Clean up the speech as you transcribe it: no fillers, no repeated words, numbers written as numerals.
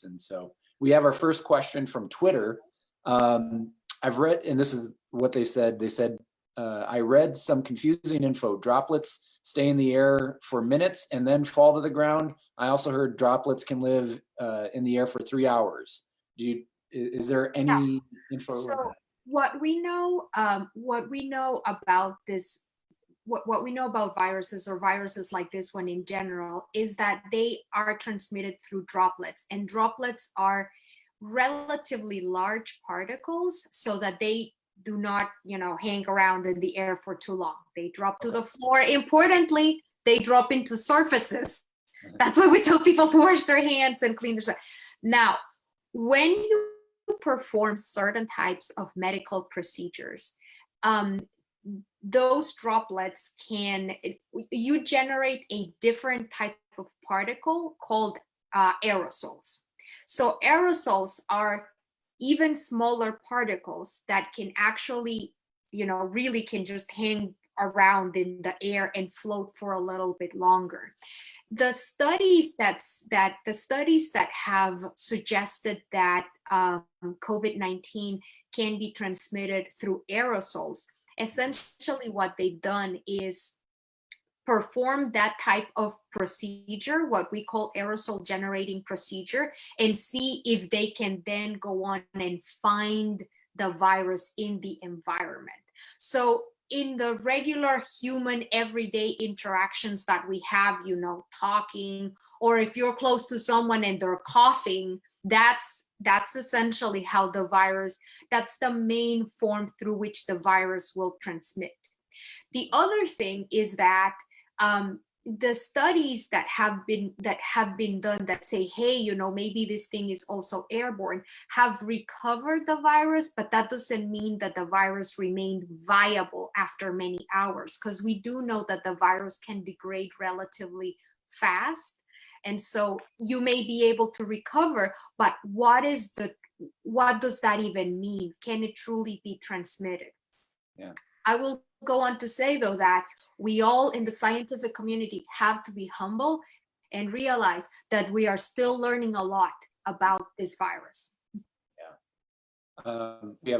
And so we have our first question from Twitter. I've read, and this is what they said. They said, I read some confusing info. Droplets stay in the air for minutes and then fall to the ground. I also heard droplets can live in the air for 3 hours. Is there any info? So what we know about this, what we know about viruses or viruses like this one in general, is that they are transmitted through droplets, and droplets are relatively large particles, so that they do not, hang around in the air for too long. They drop to the floor. Importantly, they drop into surfaces. That's why we tell people to wash their hands and clean their. Now, when you perform certain types of medical procedures, those droplets you generate a different type of particle called aerosols. So aerosols are even smaller particles that can actually, really can just hang around in the air and float for a little bit longer. The studies that have suggested that COVID-19 can be transmitted through aerosols, essentially what they've done is perform that type of procedure, what we call aerosol generating procedure, and see if they can then go on and find the virus in the environment. So in the regular human everyday interactions that we have, talking, or if you're close to someone and they're coughing, that's essentially how the virus, that's the main form through which the virus will transmit. The other thing is that the studies that have been done that say, hey, maybe this thing is also airborne, have recovered the virus, but that doesn't mean that the virus remained viable after many hours, because we do know that the virus can degrade relatively fast. And so you may be able to recover, but what does that even mean? Can it truly be transmitted? Yeah. I will go on to say, though, that we all in the scientific community have to be humble and realize that we are still learning a lot about this virus. Yeah. We have